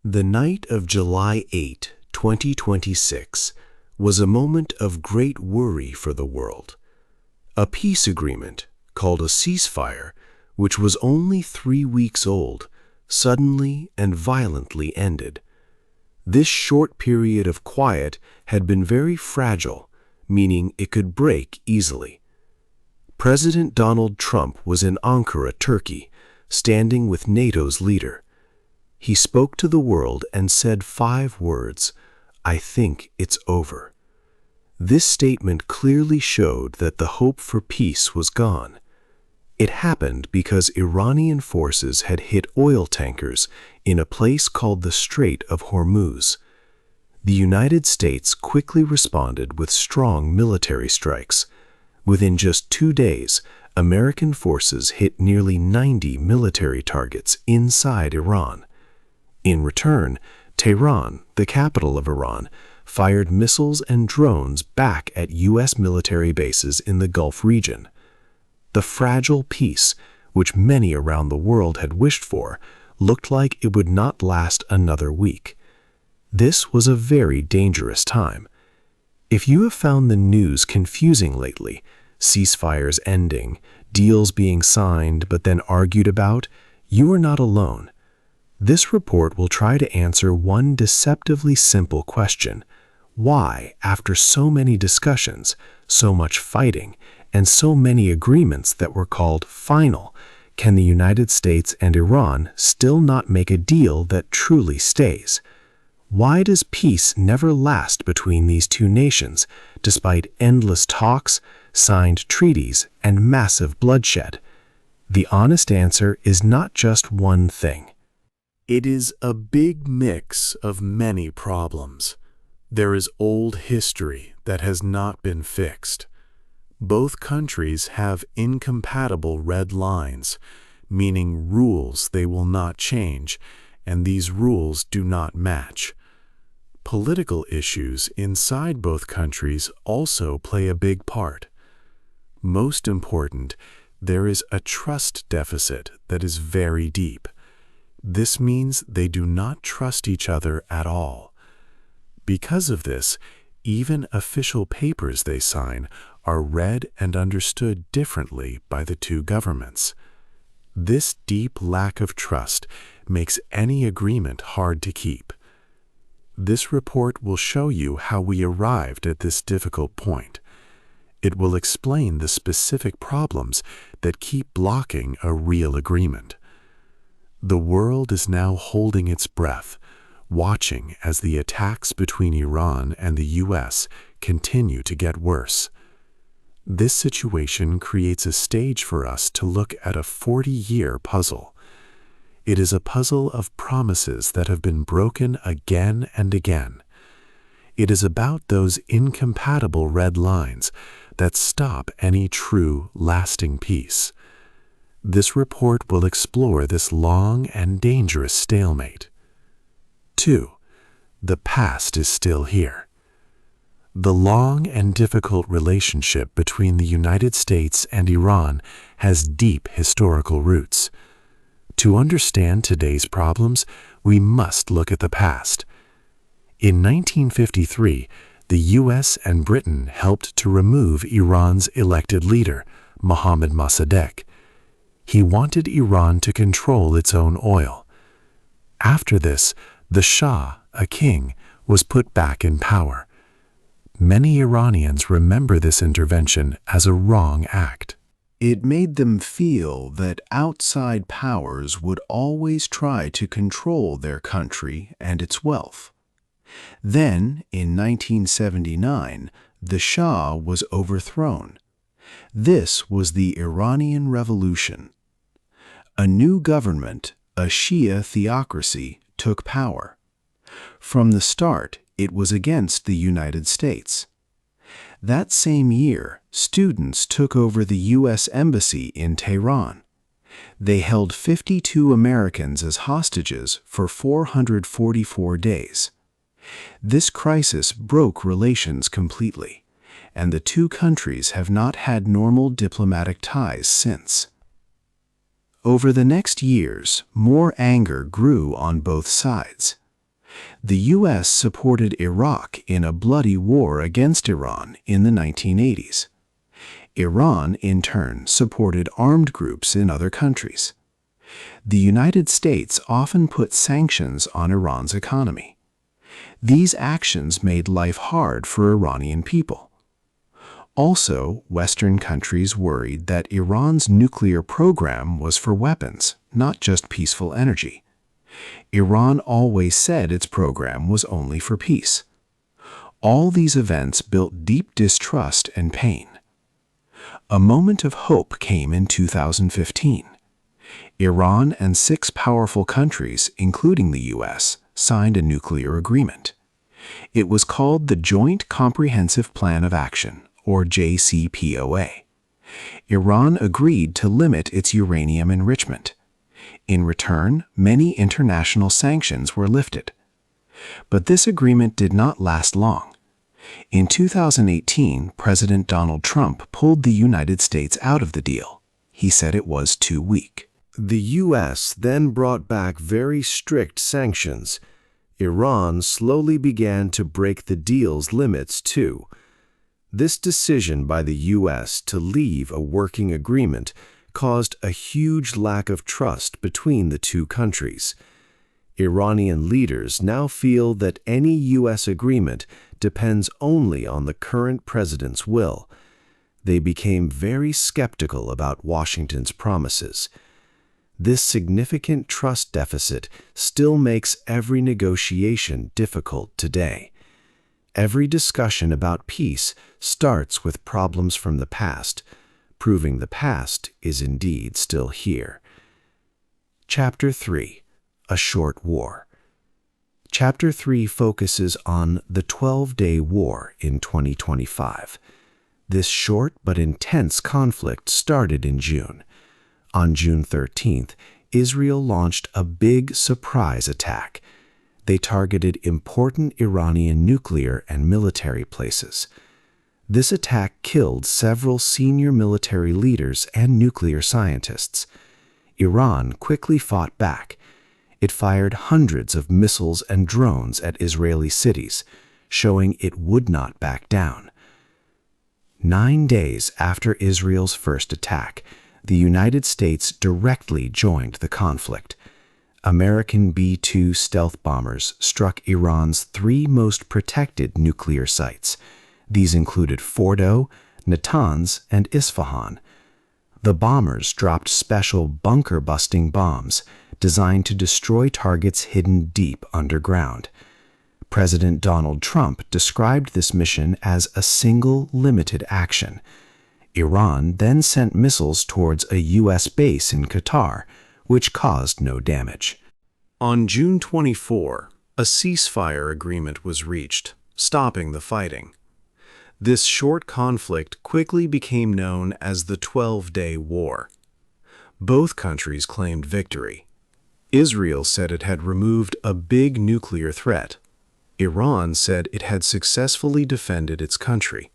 The night of July 8, 2026, was a moment of great worry for the world. A peace agreement, called a ceasefire, which was only 3 weeks old, suddenly and violently ended. This short period of quiet had been very fragile, meaning it could break easily. President Donald Trump was in Ankara, Turkey, standing with NATO's leader. He spoke to the world and said 5 words, "I think it's over." This statement clearly showed that the hope for peace was gone. It happened because Iranian forces had hit oil tankers in a place called the Strait of Hormuz. The United States quickly responded with strong military strikes. Within just 2 days, American forces hit nearly 90 military targets inside Iran. In return, Tehran, the capital of Iran, fired missiles and drones back at U.S. military bases in the Gulf region. The fragile peace, which many around the world had wished for, looked like it would not last another week. This was a very dangerous time. If you have found the news confusing lately, ceasefires ending, deals being signed but then argued about, you are not alone. This report will try to answer one deceptively simple question: why, after so many discussions, so much fighting, and so many agreements that were called final, can the United States and Iran still not make a deal that truly stays? Why does peace never last between these two nations, despite endless talks, signed treaties, and massive bloodshed? The honest answer is not just one thing. It is a big mix of many problems. There is old history that has not been fixed. Both countries have incompatible red lines, meaning rules they will not change, and these rules do not match. Political issues inside both countries also play a big part. Most important, there is a trust deficit that is very deep. This means they do not trust each other at all. Because of this, even official papers they sign are read and understood differently by the two governments. This deep lack of trust makes any agreement hard to keep. This report will show you how we arrived at this difficult point. It will explain the specific problems that keep blocking a real agreement. The world is now holding its breath, watching as the attacks between Iran and the U.S. continue to get worse. This situation creates a stage for us to look at a 40-year puzzle. It is a puzzle of promises that have been broken again and again. It is about those incompatible red lines that stop any true, lasting peace. This report will explore this long and dangerous stalemate. 2. The past is still here. The long and difficult relationship between the United States and Iran has deep historical roots. To understand today's problems, we must look at the past. In 1953, the U.S. and Britain helped to remove Iran's elected leader, Mohammad Mossadegh. He wanted Iran to control its own oil. After this, the Shah, a king, was put back in power. Many Iranians remember this intervention as a wrong act. It made them feel that outside powers would always try to control their country and its wealth. Then, in 1979, the Shah was overthrown. This was the Iranian Revolution. A new government, a Shia theocracy, took power. From the start, it was against the United States. That same year, students took over the U.S. Embassy in Tehran. They held 52 Americans as hostages for 444 days. This crisis broke relations completely, and the two countries have not had normal diplomatic ties since. Over the next years, more anger grew on both sides. The U.S. supported Iraq in a bloody war against Iran in the 1980s. Iran, in turn, supported armed groups in other countries. The United States often put sanctions on Iran's economy. These actions made life hard for Iranian people. Also, Western countries worried that Iran's nuclear program was for weapons, not just peaceful energy. Iran always said its program was only for peace. All these events built deep distrust and pain. A moment of hope came in 2015. Iran and 6 powerful countries, including the U.S., signed a nuclear agreement. It was called the Joint Comprehensive Plan of Action, or JCPOA. Iran agreed to limit its uranium enrichment. In return, many international sanctions were lifted. But this agreement did not last long. In 2018, President Donald Trump pulled the United States out of the deal. He said it was too weak. The U.S. then brought back very strict sanctions. Iran slowly began to break the deal's limits too. This decision by the U.S. to leave a working agreement caused a huge lack of trust between the two countries. Iranian leaders now feel that any U.S. agreement depends only on the current president's will. They became very skeptical about Washington's promises. This significant trust deficit still makes every negotiation difficult today. Every discussion about peace starts with problems from the past, proving the past is indeed still here. Chapter 3. A Short War. Chapter 3 focuses on the 12-day war in 2025. This short but intense conflict started in June. On June 13th, Israel launched a big surprise attack. They targeted important Iranian nuclear and military places. This attack killed several senior military leaders and nuclear scientists. Iran quickly fought back. It fired hundreds of missiles and drones at Israeli cities, showing it would not back down. 9 days after Israel's first attack, the United States directly joined the conflict. American B-2 stealth bombers struck Iran's 3 most protected nuclear sites. These included Fordo, Natanz, and Isfahan. The bombers dropped special bunker-busting bombs designed to destroy targets hidden deep underground. President Donald Trump described this mission as a single, limited action. Iran then sent missiles towards a U.S. base in Qatar, which caused no damage. On June 24, a ceasefire agreement was reached, stopping the fighting. This short conflict quickly became known as the 12-day war. Both countries claimed victory. Israel said it had removed a big nuclear threat. Iran said it had successfully defended its country.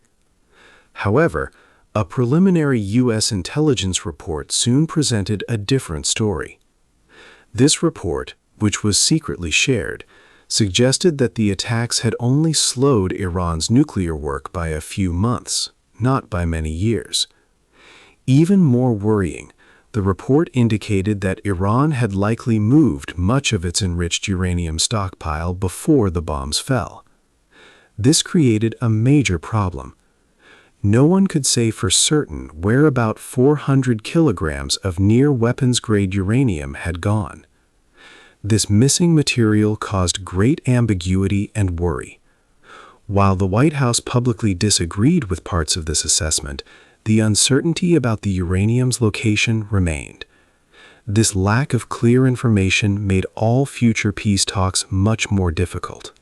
However, a preliminary U.S. intelligence report soon presented a different story. This report, which was secretly shared, suggested that the attacks had only slowed Iran's nuclear work by a few months, not by many years. Even more worrying, the report indicated that Iran had likely moved much of its enriched uranium stockpile before the bombs fell. This created a major problem. No one could say for certain where about 400 kilograms of near-weapons-grade uranium had gone. This missing material caused great ambiguity and worry. While the White House publicly disagreed with parts of this assessment, the uncertainty about the uranium's location remained. This lack of clear information made all future peace talks much more difficult.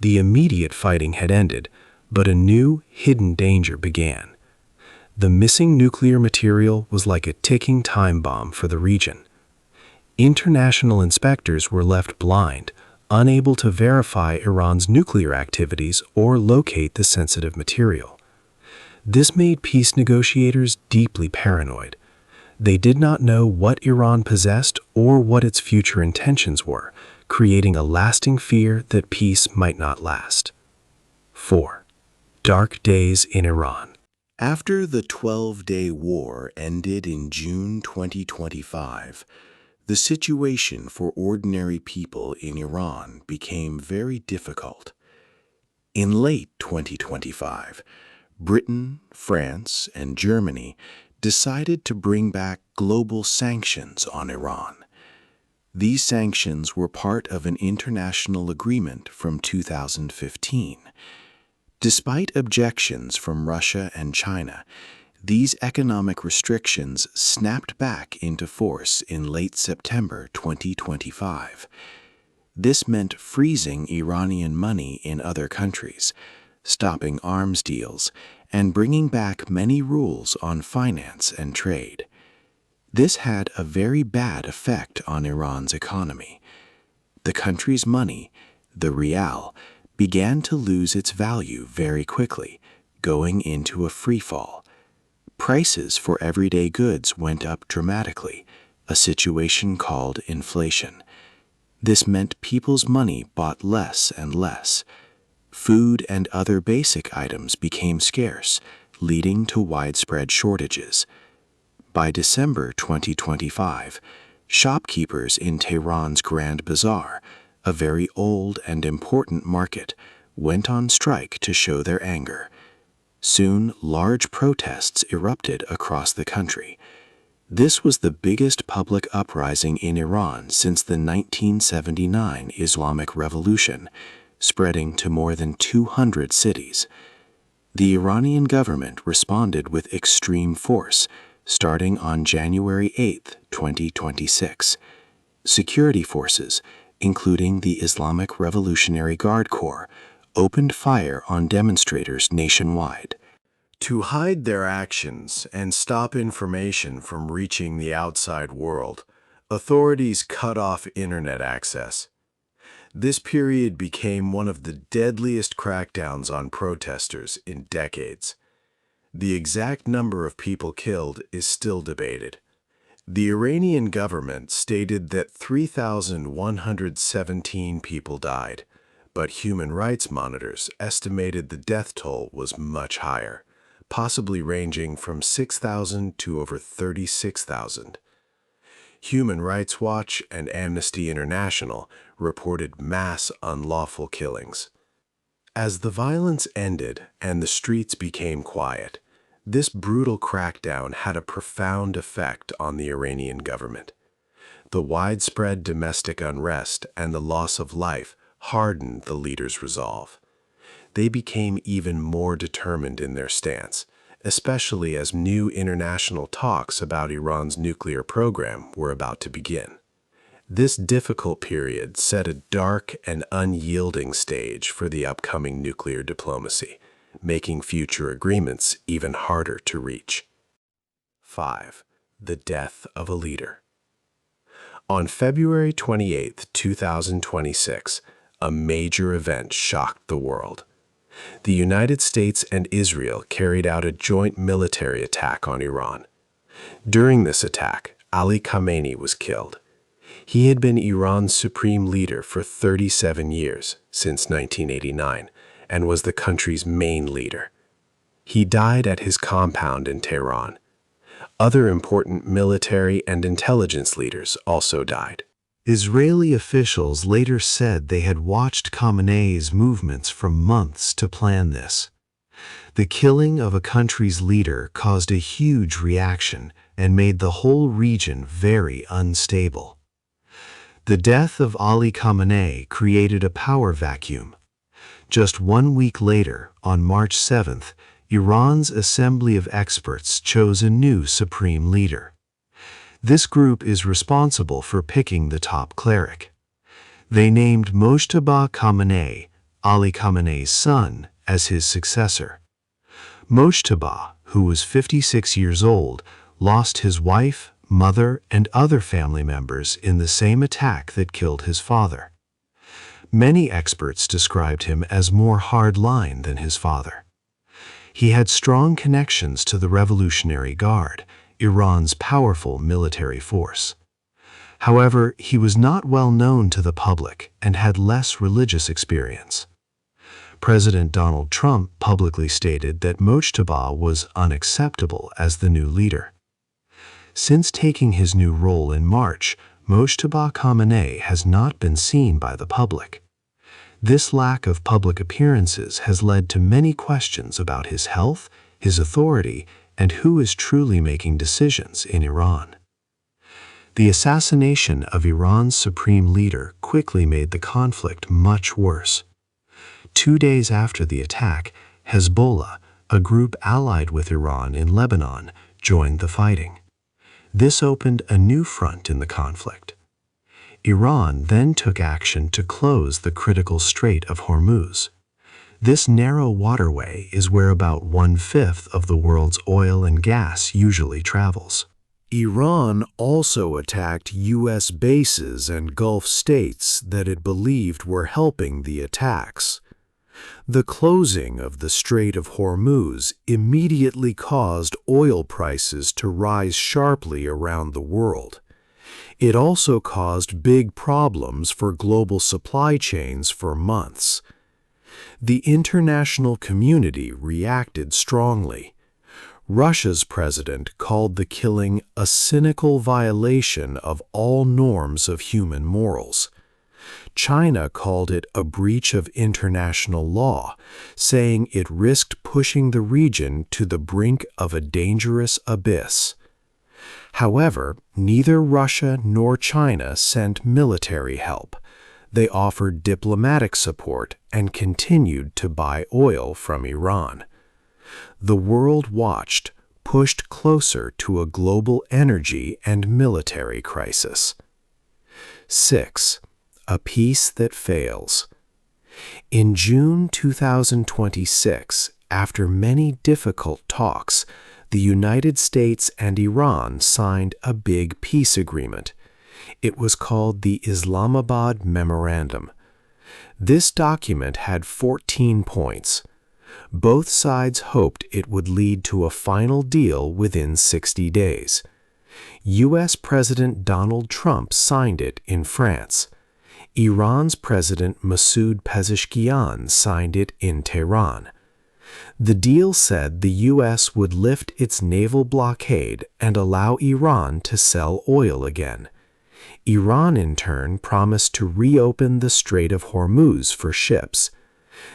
The immediate fighting had ended, but a new, hidden danger began. The missing nuclear material was like a ticking time bomb for the region. International inspectors were left blind, unable to verify Iran's nuclear activities or locate the sensitive material. This made peace negotiators deeply paranoid. They did not know what Iran possessed or what its future intentions were, creating a lasting fear that peace might not last. 4. Dark days in Iran. After the 12-day war ended in June 2025, the situation for ordinary people in Iran became very difficult. In late 2025, Britain, France, and Germany decided to bring back global sanctions on Iran. These sanctions were part of an international agreement from 2015. Despite objections from Russia and China, these economic restrictions snapped back into force in late September 2025. This meant freezing Iranian money in other countries, stopping arms deals, and bringing back many rules on finance and trade. This had a very bad effect on Iran's economy. The country's money, the rial, began to lose its value very quickly, going into a freefall. Prices for everyday goods went up dramatically, a situation called inflation. This meant people's money bought less and less. Food and other basic items became scarce, leading to widespread shortages. By December 2025, shopkeepers in Tehran's Grand Bazaar, a very old and important market, went on strike to show their anger. Soon, large protests erupted across the country. This was the biggest public uprising in Iran since the 1979 Islamic Revolution, spreading to more than 200 cities. The Iranian government responded with extreme force, starting on January 8, 2026. Security forces, including the Islamic Revolutionary Guard Corps, opened fire on demonstrators nationwide. To hide their actions and stop information from reaching the outside world, authorities cut off internet access. This period became one of the deadliest crackdowns on protesters in decades. The exact number of people killed is still debated. The Iranian government stated that 3,117 people died, but human rights monitors estimated the death toll was much higher, possibly ranging from 6,000 to over 36,000. Human Rights Watch and Amnesty International reported mass unlawful killings. As the violence ended and the streets became quiet, this brutal crackdown had a profound effect on the Iranian government. The widespread domestic unrest and the loss of life hardened the leaders' resolve. They became even more determined in their stance, especially as new international talks about Iran's nuclear program were about to begin. This difficult period set a dark and unyielding stage for the upcoming nuclear diplomacy, making future agreements even harder to reach. 5. The death of a leader. On February 28, 2026, a major event shocked the world. The United States and Israel carried out a joint military attack on Iran. During this attack, Ali Khamenei was killed. He had been Iran's supreme leader for 37 years, since 1989, and was the country's main leader. He died at his compound in Tehran. Other important military and intelligence leaders also died. Israeli officials later said they had watched Khamenei's movements for months to plan this. The killing of a country's leader caused a huge reaction and made the whole region very unstable. The death of Ali Khamenei created a power vacuum. Just 1 week later, on March 7th, Iran's Assembly of Experts chose a new supreme leader. This group is responsible for picking the top cleric. They named Mojtaba Khamenei, Ali Khamenei's son, as his successor. Mojtaba, who was 56 years old, lost his wife, mother, and other family members in the same attack that killed his father. Many experts described him as more hard-line than his father. He had strong connections to the Revolutionary Guard, Iran's powerful military force. However, he was not well known to the public and had less religious experience. President Donald Trump publicly stated that Mojtaba was unacceptable as the new leader. Since taking his new role in March, Mojtaba Khamenei has not been seen by the public. This lack of public appearances has led to many questions about his health, his authority, and who is truly making decisions in Iran. The assassination of Iran's supreme leader quickly made the conflict much worse. 2 days after the attack, Hezbollah, a group allied with Iran in Lebanon, joined the fighting. This opened a new front in the conflict. Iran then took action to close the critical Strait of Hormuz. This narrow waterway is where about 1/5 of the world's oil and gas usually travels. Iran also attacked U.S. bases and Gulf states that it believed were helping the attacks. The closing of the Strait of Hormuz immediately caused oil prices to rise sharply around the world. It also caused big problems for global supply chains for months. The international community reacted strongly. Russia's president called the killing a cynical violation of all norms of human morals. China called it a breach of international law, saying it risked pushing the region to the brink of a dangerous abyss. However, neither Russia nor China sent military help. They offered diplomatic support and continued to buy oil from Iran. The world watched, pushed closer to a global energy and military crisis. 6. A peace that fails. In June 2026, after many difficult talks, the United States and Iran signed a big peace agreement. It was called the Islamabad Memorandum. This document had 14 points. Both sides hoped it would lead to a final deal within 60 days. U.S. President Donald Trump signed it in France. Iran's President Masoud Pezeshkian signed it in Tehran. The deal said the U.S. would lift its naval blockade and allow Iran to sell oil again. Iran, in turn, promised to reopen the Strait of Hormuz for ships.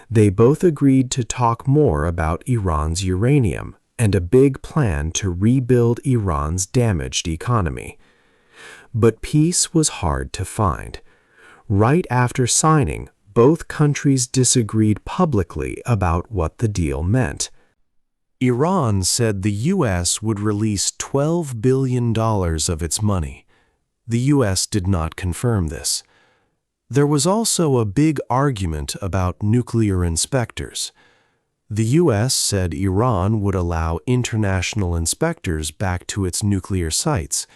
They both agreed to talk more about Iran's uranium and a big plan to rebuild Iran's damaged economy. But peace was hard to find. Right after signing, both countries disagreed publicly about what the deal meant. Iran said the U.S. would release $12 billion of its money. The U.S. did not confirm this. There was also a big argument about nuclear inspectors. The U.S. said Iran would allow international inspectors back to its nuclear sites.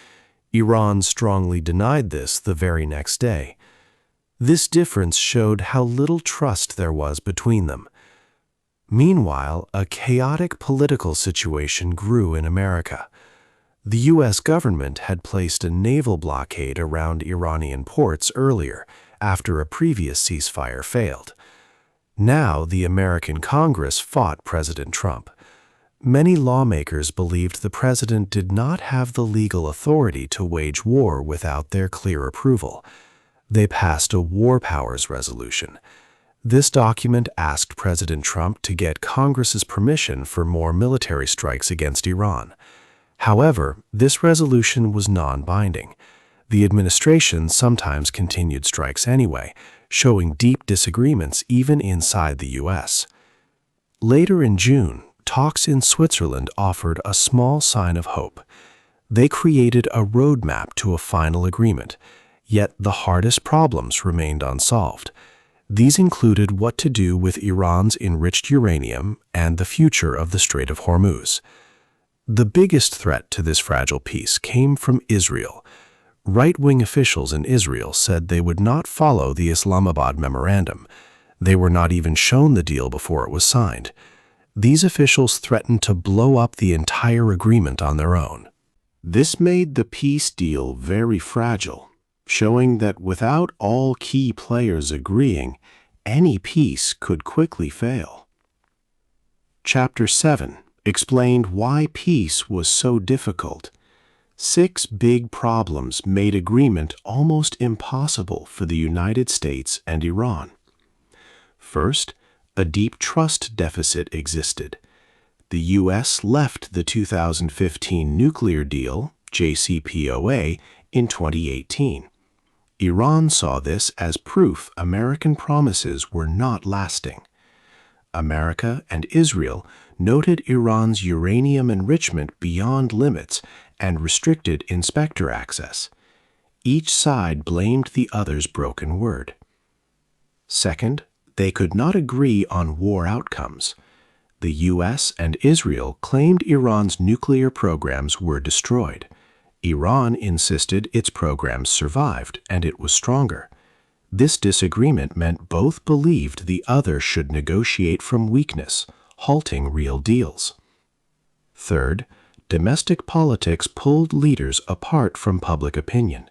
Iran strongly denied this the very next day. This difference showed how little trust there was between them. Meanwhile, a chaotic political situation grew in America. The U.S. government had placed a naval blockade around Iranian ports earlier, after a previous ceasefire failed. Now, the American Congress fought President Trump. Many lawmakers believed the president did not have the legal authority to wage war without their clear approval. They passed a war powers resolution. This document asked President Trump to get Congress's permission for more military strikes against Iran. However, this resolution was non-binding. The administration sometimes continued strikes anyway, showing deep disagreements even inside the U.S. Later in June, talks in Switzerland offered a small sign of hope. They created a roadmap to a final agreement. Yet the hardest problems remained unsolved. These included what to do with Iran's enriched uranium and the future of the Strait of Hormuz. The biggest threat to this fragile peace came from Israel. Right-wing officials in Israel said they would not follow the Islamabad Memorandum. They were not even shown the deal before it was signed. These officials threatened to blow up the entire agreement on their own. This made the peace deal very fragile. showing that without all key players agreeing, any peace could quickly fail. Chapter 7 explained why peace was so difficult. 6 big problems made agreement almost impossible for the United States and Iran. First, a deep trust deficit existed. The U.S. left the 2015 nuclear deal, JCPOA, in 2018. Iran saw this as proof American promises were not lasting. America and Israel noted Iran's uranium enrichment beyond limits and restricted inspector access. Each side blamed the other's broken word. Second, they could not agree on war outcomes. The U.S. and Israel claimed Iran's nuclear programs were destroyed. Iran insisted its programs survived and it was stronger. This disagreement meant both believed the other should negotiate from weakness, halting real deals. Third, domestic politics pulled leaders apart from public opinion.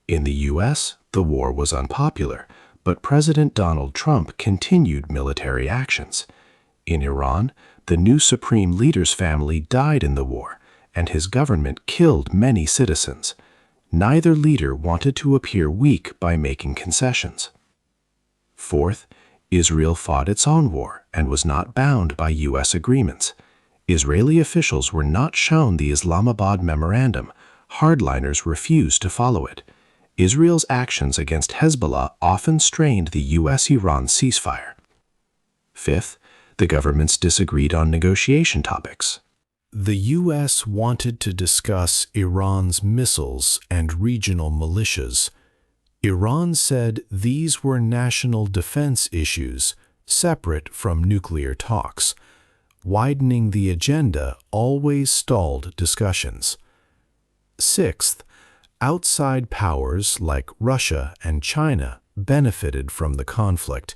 In the U.S., the war was unpopular, but President Donald Trump continued military actions. In Iran, the new supreme leader's family died in the war, and his government killed many citizens. Neither leader wanted to appear weak by making concessions. Fourth, Israel fought its own war and was not bound by U.S. agreements. Israeli officials were not shown the Islamabad Memorandum. Hardliners refused to follow it. Israel's actions against Hezbollah often strained the U.S.-Iran ceasefire. Fifth, the governments disagreed on negotiation topics. The U.S. wanted to discuss Iran's missiles and regional militias. Iran said these were national defense issues, separate from nuclear talks. Widening the agenda always stalled discussions. Sixth, outside powers like Russia and China benefited from the conflict.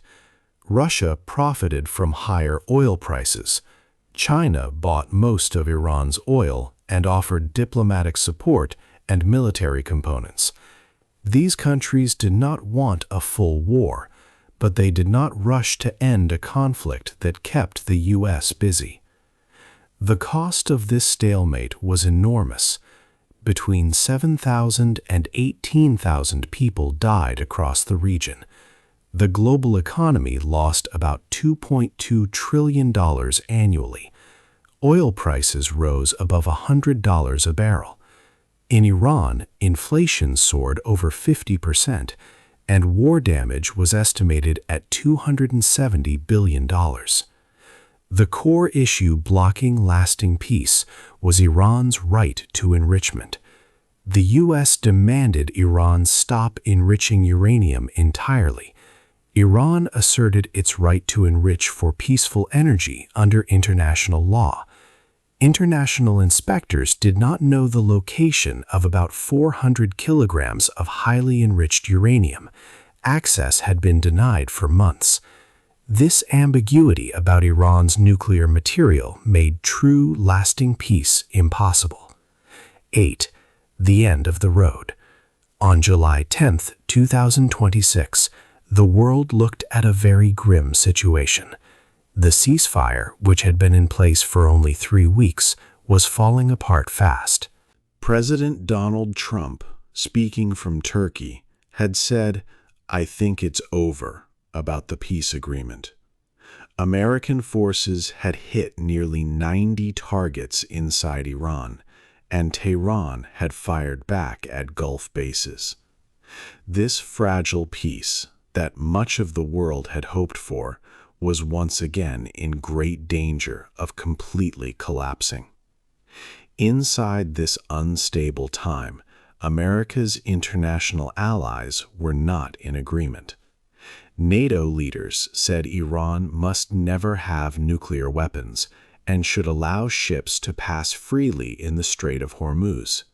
Russia profited from higher oil prices. China bought most of Iran's oil and offered diplomatic support and military components. These countries did not want a full war, but they did not rush to end a conflict that kept the U.S. busy. The cost of this stalemate was enormous. Between 7,000 and 18,000 people died across the region. The global economy lost about $2.2 trillion annually. Oil prices rose above $100 a barrel. In Iran, inflation soared over 50%, and war damage was estimated at $270 billion. The core issue blocking lasting peace was Iran's right to enrichment. The U.S. demanded Iran stop enriching uranium entirely. Iran asserted its right to enrich for peaceful energy under international law. International inspectors did not know the location of about 400 kilograms of highly enriched uranium. Access had been denied for months. This ambiguity about Iran's nuclear material made true, lasting peace impossible. 8. The end of the road. On July 10, 2026, the world looked at a very grim situation. The ceasefire, which had been in place for only 3 weeks, was falling apart fast. President Donald Trump, speaking from Turkey, had said, "I think it's over," about the peace agreement. American forces had hit nearly 90 targets inside Iran, and Tehran had fired back at Gulf bases. This fragile peace, that much of the world had hoped for, was once again in great danger of completely collapsing. Inside this unstable time, America's international allies were not in agreement. NATO leaders said Iran must never have nuclear weapons and should allow ships to pass freely in the Strait of Hormuz.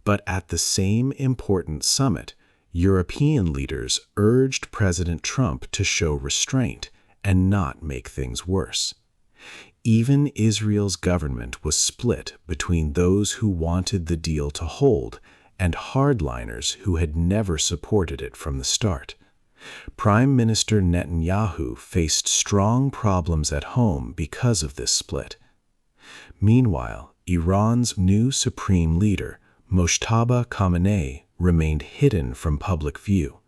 But at the same important summit, European leaders urged President Trump to show restraint and not make things worse. Even Israel's government was split between those who wanted the deal to hold and hardliners who had never supported it from the start. Prime Minister Netanyahu faced strong problems at home because of this split. Meanwhile, Iran's new supreme leader, Mojtaba Khamenei, remained hidden from public view.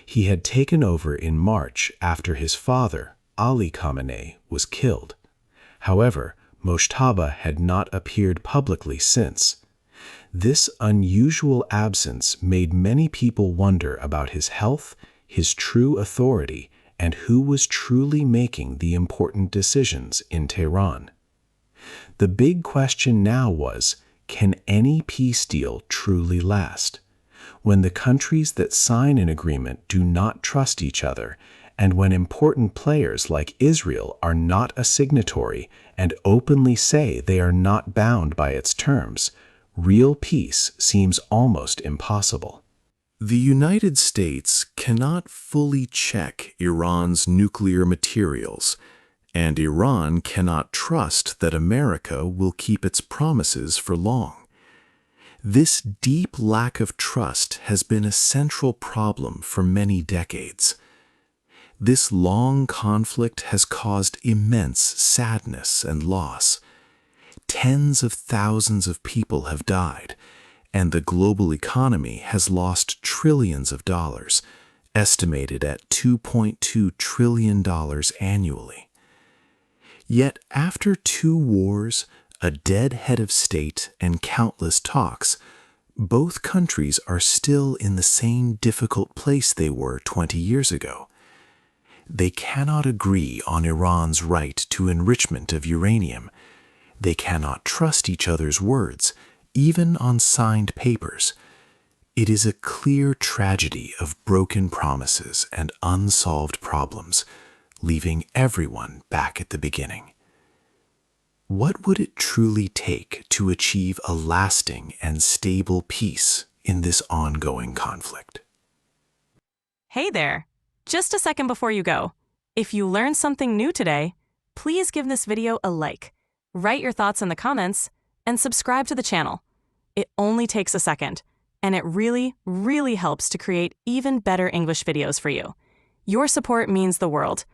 He had taken over in March after his father, Ali Khamenei, was killed. However, Mojtaba had not appeared publicly since. This unusual absence made many people wonder about his health, his true authority, and who was truly making the important decisions in Tehran. The big question now was, can any peace deal truly last? When the countries that sign an agreement do not trust each other, and when important players like Israel are not a signatory and openly say they are not bound by its terms, real peace seems almost impossible. The United States cannot fully check Iran's nuclear materials, and Iran cannot trust that America will keep its promises for long. This deep lack of trust has been a central problem for many decades. This long conflict has caused immense sadness and loss. Tens of thousands of people have died, and the global economy has lost trillions of dollars, estimated at $2.2 trillion annually. Yet after 2 wars, a dead head of state, and countless talks, both countries are still in the same difficult place they were 20 years ago. They cannot agree on Iran's right to enrichment of uranium. They cannot trust each other's words, even on signed papers. It is a clear tragedy of broken promises and unsolved problems, leaving everyone back at the beginning. What would it truly take to achieve a lasting and stable peace in this ongoing conflict? Hey there! Just a second before you go. If you learned something new today, please give this video a like, write your thoughts in the comments, and subscribe to the channel. It only takes a second, and it really, really helps to create even better English videos for you. Your support means the world.